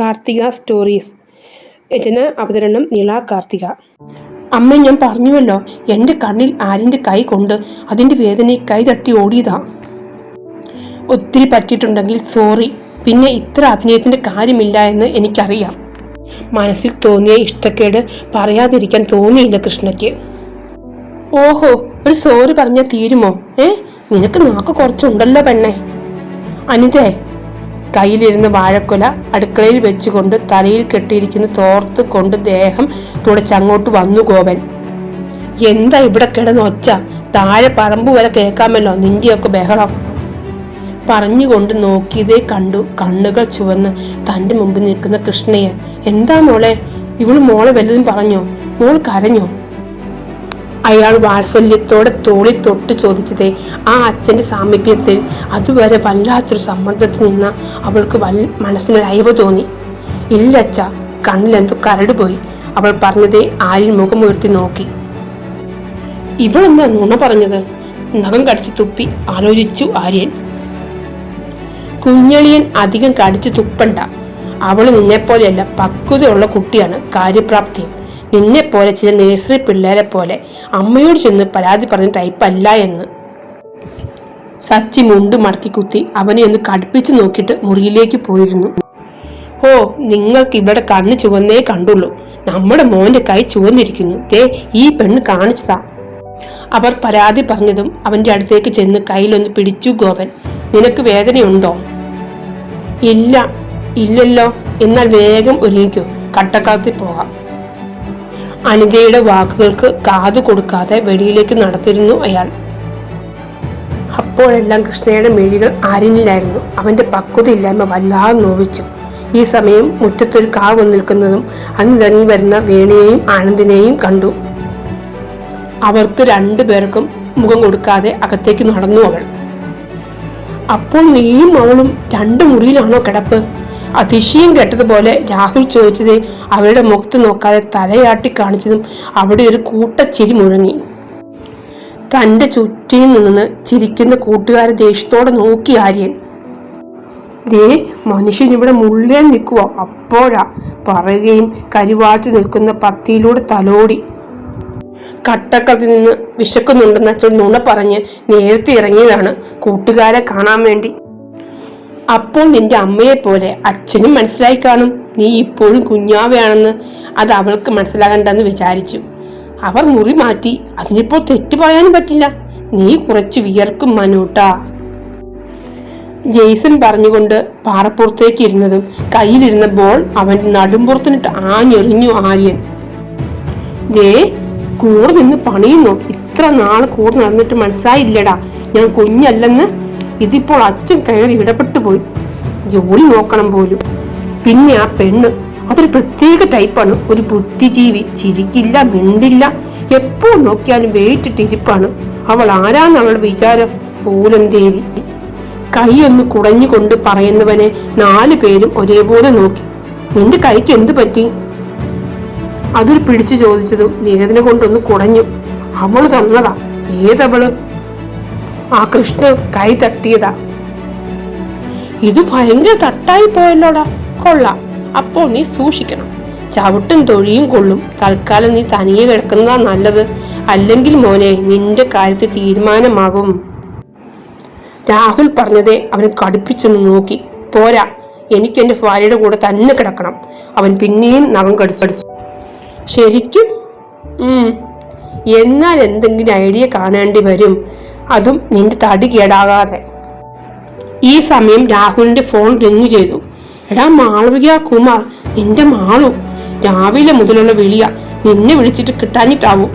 Karthika stories. രചന അവതരണം നീള കാർത്തിക. അമ്മ, ഞാൻ പറഞ്ഞുവല്ലോ, എൻ്റെ കണ്ണിൽ ആരിൻ്റെ കൈ കൊണ്ട് അതിൻ്റെ വേദനയിൽ കൈ തട്ടി ഓടിയതാ. ഒത്തിരി പറ്റിയിട്ടുണ്ടെങ്കിൽ സോറി. പിന്നെ ഇത്ര അഭിനയത്തിൻ്റെ കാര്യമില്ല എന്ന് എനിക്കറിയാം. മനസ്സിൽ തോന്നിയ ഇഷ്ടക്കേട് പറയാതിരിക്കാൻ തോന്നിയില്ല കൃഷ്ണയ്ക്ക്. ഓഹോ, ഒരു സോറി പറഞ്ഞാൽ തീരുമോ? നിനക്ക് നാക്ക് കുറച്ചുണ്ടല്ലോ പെണ്ണെ. അനിതേ, കയ്യിലിരുന്ന് വാഴക്കൊല അടുക്കളയിൽ വെച്ചുകൊണ്ട് തലയിൽ കെട്ടിയിരിക്കുന്ന തോർത്ത് കൊണ്ട് ദേഹം തുടച്ചങ്ങോട്ട് വന്നു ഗോപൻ. എന്താ ഇവിടെ കിടന്ന് ഒച്ച? താഴെ പറമ്പ് വരെ കേൾക്കാമല്ലോ നിന്റെയൊക്കെ ബഹളം. പറഞ്ഞുകൊണ്ട് നോക്കിയതേ കണ്ടു കണ്ണുകൾ ചുവന്ന് തൻ്റെ മുമ്പിൽ നിൽക്കുന്ന കൃഷ്ണയെ. എന്താ മോളെ, ഇവള് മോളെ വല്ലതും പറഞ്ഞോ? മോൾ കരഞ്ഞോ? അയാൾ വാത്സല്യത്തോടെ തോളി തൊട്ട് ചോദിച്ചതേ ആ അച്ഛൻ്റെ സാമീപ്യത്തിൽ അതുവരെ വല്ലാത്തൊരു സമ്മർദ്ദത്തിൽ നിന്ന അവൾക്ക് മനസ്സിനൊരു അയവ് തോന്നി. ഇല്ല അച്ഛ, കണ്ണിലെന്തോ കരട് പോയി. അവൾ പറഞ്ഞതേ ആര്യൻ മുഖമുയർത്തി നോക്കി. ഇവളെന്താ നുണ പറഞ്ഞത്? നഖം കടിച്ചു തുപ്പി ആലോചിച്ചു ആര്യൻ. കുഞ്ഞളിയൻ അധികം കടിച്ചു തുപ്പണ്ട. അവള് നിന്നെപ്പോലെയല്ല, പക്വതയുള്ള കുട്ടിയാണ്, കാര്യപ്രാപ്തിയും. നിന്നെപ്പോലെ ചില നേഴ്സറി പിള്ളേരെ പോലെ അമ്മയോട് ചെന്ന് പരാതി പറഞ്ഞ ടൈപ്പല്ല എന്ന്. സച്ചി മുണ്ട് മടക്കി കുത്തി അവനെ ഒന്ന് കടുപ്പിച്ച് നോക്കിയിട്ട് മുറിയിലേക്ക് പോയിരുന്നു. ഓ, നിങ്ങൾക്ക് ഇവിടെ കണ്ണ് ചുവന്നേ കണ്ടുള്ളൂ. നമ്മുടെ മോന്റെ കൈ ചുവന്നിരിക്കുന്നു. ദേ, ഈ പെണ്ണ് കാണിച്ചതാ. അവർ പരാതി പറഞ്ഞതും അവന്റെ അടുത്തേക്ക് ചെന്ന് കയ്യിലൊന്ന് പിടിച്ചു ഗോപൻ. നിനക്ക് വേദനയുണ്ടോ? ഇല്ലല്ലോ. എന്നാൽ വേഗം ഒരുങ്ങിക്കോ, കട്ടക്കളത്തിൽ പോകാം. അനിതയുടെ വാക്കുകൾക്ക് കാതു കൊടുക്കാതെ വെളിയിലേക്ക് നടത്തിയിരുന്നു അയാൾ. അപ്പോഴെല്ലാം കൃഷ്ണയുടെ മിഴികൾ ആര്യനിലായിരുന്നു. അവന്റെ പക്വതയില്ലായ്മ വല്ലാതെ നോവിച്ചു. ഈ സമയം മുറ്റത്തൊരു കാർ വന്നു നിൽക്കുന്നതും അന്നിറങ്ങി വരുന്ന വേണിയെയും ആനന്ദിനെയും കണ്ടു. അവർക്ക് രണ്ടുപേർക്കും മുഖം കൊടുക്കാതെ അകത്തേക്ക് നടന്നു അവൾ. അപ്പോൾ നീയും അവളും രണ്ട് മുറിയിലാണോ കിടപ്പ്? അതിശയം കേട്ടതുപോലെ രാഹുൽ ചോദിച്ചത് അവരുടെ മുഖത്ത് നോക്കാതെ തലയാട്ടി കാണിച്ചതും അവിടെ ഒരു കൂട്ടച്ചിരി മുഴങ്ങി. തന്റെ ചുറ്റിനും നിന്ന് ചിരിക്കുന്ന കൂട്ടുകാരെ ദേഷ്യത്തോടെ നോക്കി ആര്യൻ. ദേ, മനുഷ്യൻ ഇവിടെ മുള്ളേൻ നിൽക്കുക. അപ്പോഴാ പറയുകയും കരിവാഴ്ച നിൽക്കുന്ന പത്തിയിലൂടെ തലോടി. കട്ടക്കത്തിൽ നിന്ന് വിശക്കുന്നുണ്ടെന്ന നുണ പറഞ്ഞ് നേരത്തെ ഇറങ്ങിയതാണ് കൂട്ടുകാരെ കാണാൻ വേണ്ടി. അപ്പോൾ നിന്റെ അമ്മയെ പോലെ അച്ഛനും മനസ്സിലായി കാണും നീ ഇപ്പോഴും കുഞ്ഞാവയാണെന്ന്. അത് അവൾക്ക് മനസ്സിലാകണ്ടെന്ന് വിചാരിച്ചു. അവർ മുറി മാറ്റി. അതിനിപ്പോൾ തെറ്റു പറയാനും പറ്റില്ല. നീ കുറച്ച് വിയർക്കും മനൂട്ടാ. ജെയ്സൺ പറഞ്ഞുകൊണ്ട് പാറപ്പുറത്തേക്ക് ഇരുന്നതും കയ്യിലിരുന്ന ബോൾ അവന്റെ നടുമ്പുറത്തിനിട്ട് ആഞ്ഞെറിഞ്ഞു ആര്യൻ. ദേ, കൂടെ നിന്ന് പണിയുന്നോ? ഇത്ര നാൾ കൂടെ നടന്നിട്ട് മനസ്സിലായില്ലടാ ഞാൻ കുഞ്ഞല്ലെന്ന്. ഇതിപ്പോൾ അച്ഛൻ കയറി ഇടപെട്ടു പോയി. ജോലി നോക്കണം പോലും. പിന്നെ ആ പെണ്ണ്, അതൊരു പ്രത്യേക ടൈപ്പാണ്. ഒരു ബുദ്ധിജീവി. ചിരിക്കില്ല, മിണ്ടില്ല, എപ്പോ നോക്കിയാലും വെയിറ്റിട്ടിരിപ്പാണ്. അവൾ ആരാന്ന് അവളുടെ വിചാരം? ഫൂലൻ ദേവി. കൈയൊന്ന് കുടഞ്ഞുകൊണ്ട് പറയുന്നവനെ 4 പേരും ഒരേപോലെ നോക്കി. നിന്റെ കൈക്ക് എന്ത് പറ്റി? അതൊരു പിടിച്ചു ചോദിച്ചതും വേദന കൊണ്ടൊന്ന് കുടഞ്ഞു. അവള് തന്നതാ. ഏതവള്? ആ കൃഷ്ണ കൈ തട്ടിയതാ. ഇത് ഭയങ്കര തട്ടായി പോയല്ലോടാ. കൊള്ളാം. അപ്പോൾ നീ സൂക്ഷിക്കണം. ചവിട്ടും തൊഴിയും കൊള്ളും. തൽക്കാലം നീ തനിയെ കിടക്കുന്നതാ നല്ലത്. അല്ലെങ്കിൽ മോനെ, നിന്റെ കാര്യത്തിൽ തീരുമാനമാകും. രാഹുൽ പറഞ്ഞതേ അവൻ കടുപ്പിച്ചൊന്ന് നോക്കി. പോരാ, എനിക്ക് എന്റെ ഭാര്യയുടെ കൂടെ തന്നെ കിടക്കണം. അവൻ പിന്നെയും നഖം കടിച്ചടിച്ചു. ശരിക്കും? എന്നാൽ എന്തെങ്കിലും ഐഡിയ കാണേണ്ടി വരും. അതും നിന്റെ തടി കേടാകാതെ. ഈ സമയം രാഹുലിന്റെ ഫോൺ റിങ് ചെയ്തു. എടാ മാളവിക കുമാർ, നിന്റെ മാളു. രാവിലെ മുതലുള്ള വിളിയ. നിന്നെ വിളിച്ചിട്ട് കിട്ടാഞ്ഞിട്ടാവും.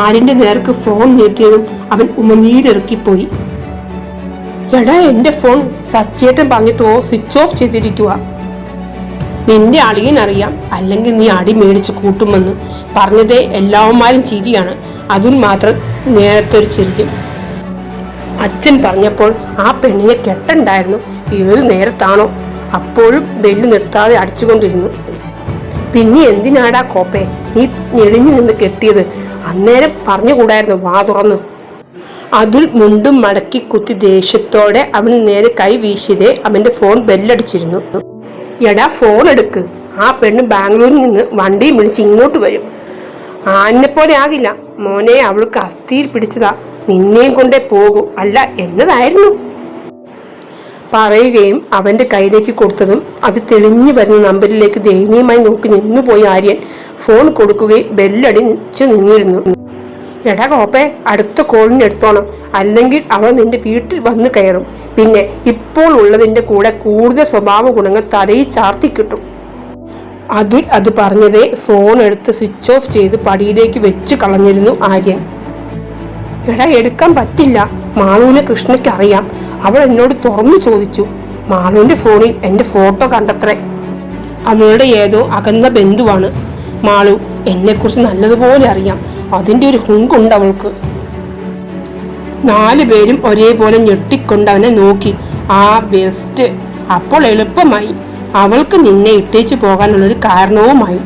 ആര്യന്റെ നേർക്ക് ഫോൺ നീട്ടിയതും അവൻ ഉമനീരിറക്കിപ്പോയി. എടാ, എന്റെ ഫോൺ സച്ചേട്ടൻ പറഞ്ഞിട്ടോ സ്വിച്ച് ഓഫ് ചെയ്തിരിക്കുക. നിന്റെ അളിയനറിയാം, അല്ലെങ്കിൽ നീ അടി മേടിച്ച് കൂട്ടുമെന്ന്. പറഞ്ഞതേ എല്ലാവന്മാരും ചിരിയാണ്. അതിൽ മാത്രം നേരത്തെ ഒരു ചിരിക്കും. അച്ഛൻ പറഞ്ഞപ്പോൾ ആ പെണ്ണിനെ കെട്ടുണ്ടായിരുന്നു. ഏത് നേരത്താണോ? അപ്പോഴും ബെല്ല് നിർത്താതെ അടിച്ചുകൊണ്ടിരുന്നു. പിന്നെ എന്തിനാടാ കോപ്പേ നീ ഞെളിഞ്ഞു നിന്ന് കെട്ടിയത്? അന്നേരം പറഞ്ഞുകൂടായിരുന്നു വാ തുറന്ന്? അതുൽ മുണ്ടും മടക്കി കുത്തി ദേഷ്യത്തോടെ അവന് നേരെ കൈ വീശിയതേ അവന്റെ ഫോൺ ബെല്ലടിച്ചിരുന്നു. എടാ ഫോൺ എടുക്ക്. ആ പെണ്ണ് ബാംഗ്ലൂരിൽ നിന്ന് വണ്ടിയും വിളിച്ച് ഇങ്ങോട്ട് വരും. ആന്നെ പോലെ ആകില്ല മോനെ, അവൾക്ക് അസ്ഥിയിൽ പിടിച്ചതാ. നിന്നെയും കൊണ്ടേ പോകൂ, അല്ല എന്നതായിരുന്നു പറയുകയും അവന്റെ കയ്യിലേക്ക് കൊടുത്തതും അത് തെളിഞ്ഞു വരുന്ന നമ്പറിലേക്ക് ദയനീയമായി നോക്കി നിന്നുപോയി ആര്യൻ ഫോൺ കൊടുക്കുകയും ബെല്ലടിച്ചു നിന്നിരുന്നു. എടാ കോപ്പേ, അടുത്ത കോളിന് എടുത്തോണം, അല്ലെങ്കിൽ അവൾ നിന്റെ വീട്ടിൽ വന്ന് കയറും. പിന്നെ ഇപ്പോൾ ഉള്ളതിന്റെ കൂടെ കൂടുതൽ സ്വഭാവ ഗുണങ്ങൾ തലയിൽ ചാർത്തി കിട്ടും. അതിൽ അത് പറഞ്ഞതേ ഫോൺ എടുത്ത് സ്വിച്ച് ഓഫ് ചെയ്ത് പടിയിലേക്ക് വെച്ച് കളഞ്ഞിരുന്നു ആര്യൻ. എടാ എടുക്കാൻ പറ്റില്ല, മാളുവിനെ കൃഷ്ണയ്ക്ക് അറിയാം. അവൾ എന്നോട് തുറന്നു ചോദിച്ചു. മാളുവിന്റെ ഫോണിൽ എന്റെ ഫോട്ടോ കണ്ടത്രേ. അവളുടെ ഏതോ അകന്ന ബന്ധുവാണ്. മാളു എന്നെക്കുറിച്ച് നല്ലതുപോലെ അറിയാം. അതിന്റെ ഒരു ഹുങ്കുണ്ട് അവൾക്ക്. 4 പേരും ഒരേപോലെ ഞെട്ടിക്കൊണ്ട് അവനെ നോക്കി. ആ ബെസ്റ്റ്, അപ്പോൾ എളുപ്പമായി. അവൾക്ക് നിന്നെ ഇട്ടേച്ചു പോകാനുള്ളൊരു കാരണവുമായി.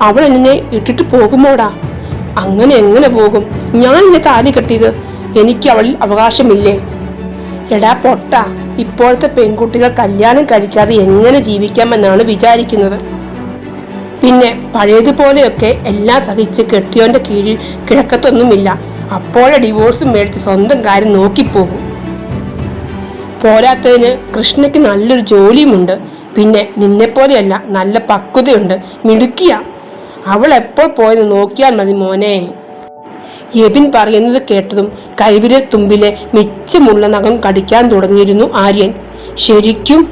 അവൾ എന്നെ ഇട്ടിട്ട് പോകുമോടാ? അങ്ങനെ എങ്ങനെ പോകും? ഞാൻ എന്നെ താലി കെട്ടിയത്, എനിക്ക് അവളിൽ അവകാശമില്ലേ? എടാ പൊട്ട, ഇപ്പോഴത്തെ പെൺകുട്ടികൾ കല്യാണം കഴിക്കാതെ എങ്ങനെ ജീവിക്കാമെന്നാണ് വിചാരിക്കുന്നത്? പിന്നെ പഴയതുപോലെയൊക്കെ എല്ലാം സഹിച്ച് കെട്ടിയോന്റെ കീഴിൽ കിഴക്കത്തൊന്നുമില്ല. അപ്പോഴെ ഡിവോഴ്സ് മേടിച്ച് സ്വന്തം കാര്യം നോക്കിപ്പോകും. പോരാത്തതിന് കൃഷ്ണയ്ക്ക് നല്ലൊരു ജോലിയുമുണ്ട്. പിന്നെ നിന്നെപ്പോലെയല്ല, നല്ല പക്വതയുണ്ട്, മിടുക്കിയ. അവൾ എപ്പോൾ പോയെന്ന് നോക്കിയാൽ മതി മോനെ. യബിൻ പറയുന്നത് കേട്ടതും കൈവിരൽ തുമ്പിലെ മിച്ചമുള്ള നഖം കടിക്കാൻ തുടങ്ങിയിരുന്നു ആര്യൻ. ശരിക്കും?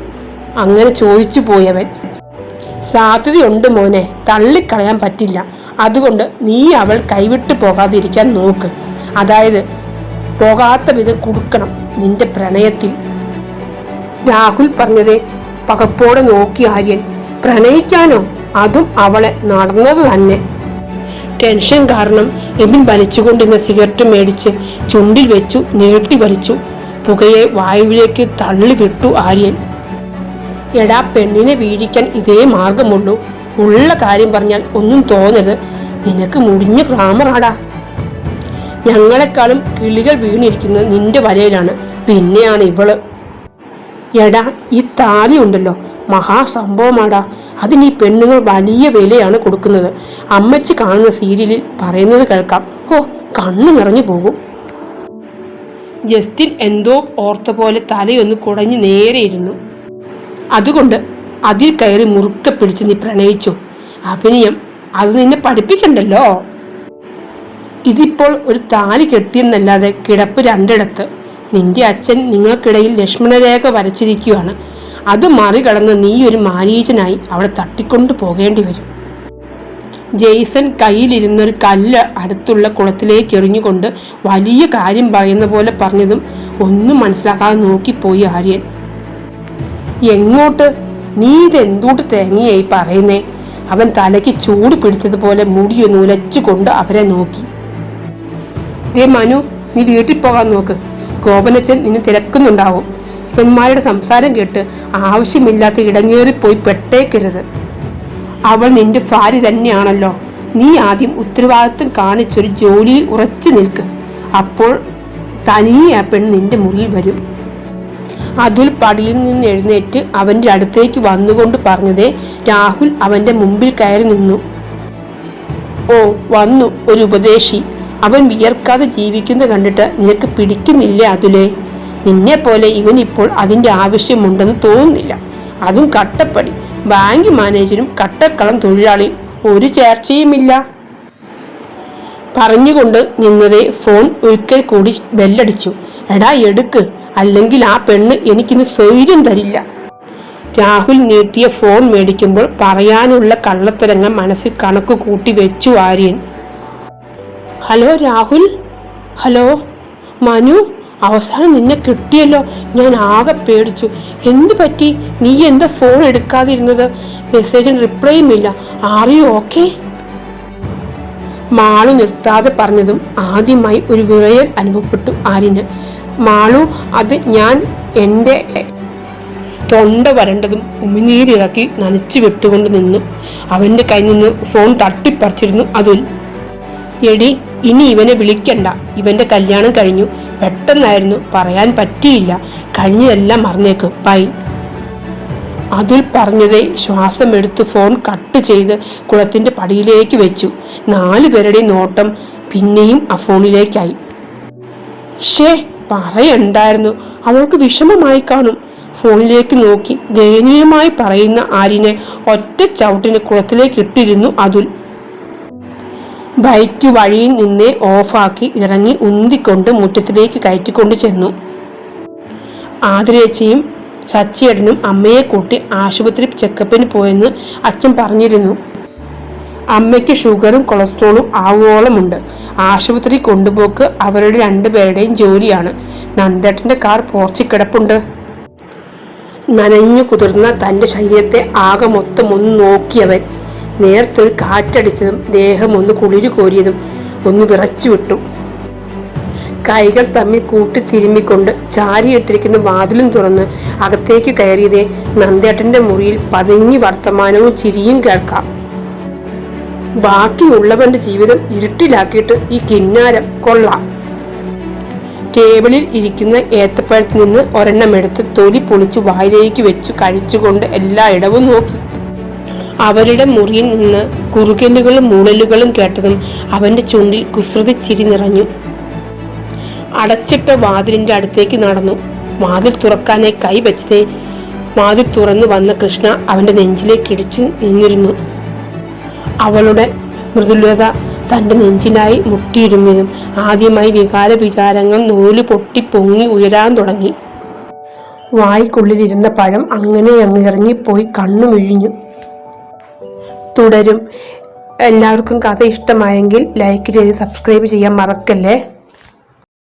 അങ്ങനെ ചോദിച്ചു പോയവൻ. സാധ്യതയുണ്ട് മോനെ, തള്ളിക്കളയാൻ പറ്റില്ല. അതുകൊണ്ട് നീ അവൾ കൈവിട്ടു പോകാതിരിക്കാൻ നോക്ക്. അതായത് പോകാത്ത വിധം കൊടുക്കണം നിന്റെ പ്രണയത്തിൽ. രാഹുൽ പറഞ്ഞതേ പകപ്പോടെ നോക്കി ആര്യൻ. പ്രണയിക്കാനോ? അതും അവളെ നടന്നത് തന്നെ. ടെൻഷൻ കാരണം എബിൻ വലിച്ചുകൊണ്ടിരുന്ന സിഗരറ്റ് മേടിച്ച് ചുണ്ടിൽ വെച്ചു നീട്ടി വലിച്ചു. പുകയെ വായുവിലേക്ക് തള്ളിവിട്ടു ആര്യൻ. എടാ പെണ്ണിനെ വീഴിക്കാൻ ഇതേ മാർഗമുള്ളൂ. ഉള്ള കാര്യം പറഞ്ഞാൽ ഒന്നും തോന്നരുത്. നിനക്ക് മുടിഞ്ഞ ഗ്രാമറാടാ. ഞങ്ങളെക്കാളും കിളികൾ വീണിരിക്കുന്നത് നിന്റെ വലയിലാണ്. പിന്നെയാണ് ഇവള്. എടാ ഈ താലി ഉണ്ടല്ലോ, മഹാസംഭവമാടാ. അതിന് ഈ പെണ്ണുങ്ങൾ വലിയ വിലയാണ് കൊടുക്കുന്നത്. അമ്മച്ചി കാണുന്ന സീരിയലിൽ പറയുന്നത് കേൾക്കാം. ഓ, കണ്ണു നിറഞ്ഞു പോകും. ജസ്റ്റിൻ എന്തോ ഓർത്ത പോലെ തലയൊന്ന് കുടഞ്ഞു നേരെയിരുന്നു. അതുകൊണ്ട് അതിൽ കയറി മുറുക്കെ പിടിച്ച് നീ പ്രണയിച്ചു. അഭിനയം അത് നിന്നെ പഠിപ്പിക്കണ്ടല്ലോ. ഇതിപ്പോൾ ഒരു താലി കെട്ടിയെന്നല്ലാതെ കിടപ്പ് രണ്ടിടത്ത്. നിന്റെ അച്ഛൻ നിങ്ങൾക്കിടയിൽ ലക്ഷ്മണരേഖ വരച്ചിരിക്കുകയാണ്. അത് മറികടന്ന് നീ ഒരു മാരീചനായി അവളെ തട്ടിക്കൊണ്ടു പോകേണ്ടി വരും. ജെയ്സൺ കയ്യിലിരുന്നൊരു കല്ല് അടുത്തുള്ള കുളത്തിലേക്ക് എറിഞ്ഞുകൊണ്ട് വലിയ കാര്യം പറയുന്ന പോലെ പറഞ്ഞതും ഒന്നും മനസ്സിലാക്കാതെ നോക്കിപ്പോയി ആര്യൻ. എങ്ങോട്ട്? നീ ഇതെന്തൂട്ട് തേങ്ങയായി പറയുന്നേ? അവൻ തലയ്ക്ക് ചൂട് പിടിച്ചതുപോലെ മുടിയൊന്ന് ഉലച്ചുകൊണ്ട് അവരെ നോക്കി. ദേ മനു, നീ വീട്ടിൽ പോകാൻ നോക്ക്. ഗോപനച്ചൻ നിന്നെ തിരക്കുന്നുണ്ടാവും. ഇവന്മാരുടെ സംസാരം കേട്ട് ആവശ്യമില്ലാത്ത ഇടങ്ങേറിപ്പോയി പെട്ടേക്കരുത്. അവൾ നിന്റെ ഭാര്യ തന്നെയാണല്ലോ. നീ ആദ്യം ഉത്തരവാദിത്വം കാണിച്ചൊരു ജോലിയിൽ ഉറച്ചു നിൽക്ക്. അപ്പോൾ തനിയെ ആ പെണ്ണ് നിന്റെ മുറിയിൽ വരും. അതുൽ പടിയിൽ നിന്ന് എഴുന്നേറ്റ് അവന്റെ അടുത്തേക്ക് വന്നുകൊണ്ട് പറഞ്ഞതേ രാഹുൽ അവന്റെ മുമ്പിൽ കയറി നിന്നു. ഓ, വന്നു ഒരു ഉപദേശി. അവൻ വിയർക്കാതെ ജീവിക്കുന്ന കണ്ടിട്ട് നിനക്ക് പിടിക്കുന്നില്ലേ അതുലേ? നിന്നെ പോലെ ഇവനിപ്പോൾ അതിന്റെ ആവശ്യമുണ്ടെന്ന് തോന്നുന്നില്ല. അതും കട്ടപ്പടി. ബാങ്ക് മാനേജരും കട്ടക്കളം തൊഴിലാളിയും ഒരു ചേർച്ചയുമില്ല. പറഞ്ഞുകൊണ്ട് നിന്നതേ ഫോൺ ഒരിക്കൽ കൂടി ബെല്ലടിച്ചു. എടാ എടുക്ക്, അല്ലെങ്കിൽ ആ പെണ്ണ് എനിക്കിന്ന് സ്വൈര്യം തരില്ല. രാഹുൽ നീട്ടിയ ഫോൺ മേടിക്കുമ്പോൾ പറയാനുള്ള കള്ളത്തരങ്ങൾ മനസ്സിൽ കണക്ക് കൂട്ടി വെച്ചു ആര്യൻ. ഹലോ രാഹുൽ. ഹലോ മനു, അവസാനം നിന്നെ കിട്ടിയല്ലോ. ഞാൻ ആകെ പേടിച്ചു. എന്തു പറ്റി? നീ എന്താ ഫോൺ എടുക്കാതിരുന്നത്? മെസ്സേജിന് റിപ്ലൈയും ഇല്ല. Are you okay? മാളു നിർത്താതെ പറഞ്ഞതും ആദ്യമായി ഒരു വിറയൽ അനുഭവപ്പെട്ടു ആര്യന്. മാളു, അത് ഞാൻ എൻ്റെ തൊണ്ട വരണ്ടതും ഉമിനീരിറക്കി നനച്ചു വിട്ടുകൊണ്ട് നിന്നു. അവന്റെ കയ്യിൽ നിന്ന് ഫോൺ തട്ടിപ്പറിച്ചിരുന്നു അതുൽ. എടി, ഇനി ഇവനെ വിളിക്കണ്ട. ഇവന്റെ കല്യാണം കഴിഞ്ഞു. പെട്ടെന്നായിരുന്നു, പറയാൻ പറ്റിയില്ല. കഴിഞ്ഞതെല്ലാം മറന്നേക്ക്. ബൈ. അതിൽ പറഞ്ഞതേ ശ്വാസമെടുത്ത് ഫോൺ കട്ട് ചെയ്ത് കുളത്തിന്റെ പടിയിലേക്ക് വെച്ചു. 4 പേരുടെ നോട്ടം പിന്നെയും ആ ഫോണിലേക്കായി. ഷേ, പറയണ്ടായിരുന്നു, അവൾക്ക് വിഷമമായി കാണും. ഫോണിലേക്ക് നോക്കി ദയനീയമായി പറയുന്ന ആര്യനെ ഒറ്റ ചവിട്ടിന് കുളത്തിലേക്ക് ഇട്ടിരുന്നു അതുൽ. ബൈക്ക് വഴിയിൽ നിന്നേ ഓഫാക്കി ഇറങ്ങി ഉന്തിക്കൊണ്ട് മുറ്റത്തിലേക്ക് കയറ്റിക്കൊണ്ട് ചെന്നു. ആതിരേച്ചിയും സച്ചിയേട്ടനും അമ്മയെ കൂട്ടി ആശുപത്രി ചെക്കപ്പിന് പോയെന്ന് അച്ഛൻ പറഞ്ഞിരുന്നു. അമ്മയ്ക്ക് ഷുഗറും കൊളസ്ട്രോളും ആവോളമുണ്ട്. ആശുപത്രി കൊണ്ടുപോക്ക് അവരുടെ 2 പേരുടെയും ജോലിയാണ്. നന്ദേട്ടന്റെ കാർ പോർച്ചിൽ കിടപ്പുണ്ട്. നനഞ്ഞു കുതിർന്ന തന്റെ ശരീരത്തെ ആകെ മൊത്തം ഒന്ന് നോക്കിയവൻ നേർത്തൊരു കാറ്റടിച്ചതും ദേഹം ഒന്ന് കുളിരു കോരിയതും ഒന്ന് വിറച്ചു വിട്ടു. കൈകൾ തമ്മിൽ കൂട്ടി തിരുമ്മിക്കൊണ്ട് ചാരിയിട്ടിരിക്കുന്ന വാതിലും തുറന്ന് അകത്തേക്ക് കയറിയതേ നന്ദേട്ടന്റെ മുറിയിൽ പതുങ്ങി വർത്തമാനവും ചിരിയും കേൾക്കാം. ബാക്കിയുള്ളവന്റെ ജീവിതം ഇരുട്ടിലാക്കിയിട്ട് ഈ കിന്നാരം കൊള്ളാം. ടേബിളിൽ ഇരിക്കുന്ന ഏത്തപ്പഴത്തിൽ നിന്ന് ഒരെണ്ണമെടുത്ത് തൊലി പൊളിച്ചു വായിലേക്ക് വെച്ചു കഴിച്ചുകൊണ്ട് എല്ലായിടവും നോക്കി. അവരുടെ മുറിയിൽ നിന്ന് കുറുകലുകളും മൂളലുകളും കേട്ടതും അവന്റെ ചുണ്ടിൽ കുസൃതി ചിരി നിറഞ്ഞു. അടച്ചിട്ട വാതിലിന്റെ അടുത്തേക്ക് നടന്നു. വാതിൽ തുറക്കാനായി കൈ വെച്ചതേ വാതിൽ തുറന്നു വന്ന കൃഷ്ണ അവന്റെ നെഞ്ചിലേക്ക് ഇടിച്ചു നിന്നിരുന്നു. അവളുടെ മൃദുലത തന്റെ നെഞ്ചിലായി മുട്ടിയിരുന്നതും ആദ്യമായി വികാര വിചാരങ്ങൾ നൂല് പൊട്ടി പൊങ്ങി ഉയരാൻ തുടങ്ങി. വായ്ക്കുള്ളിലിരുന്ന പഴം അങ്ങനെ അങ്ങ് ഇറങ്ങിപ്പോയി കണ്ണു മിഴിഞ്ഞു. തുടരും. എല്ലാവർക്കും കഥ ഇഷ്ടമായെങ്കിൽ ലൈക്ക് ചെയ്ത് സബ്സ്ക്രൈബ് ചെയ്യാൻ മറക്കല്ലേ.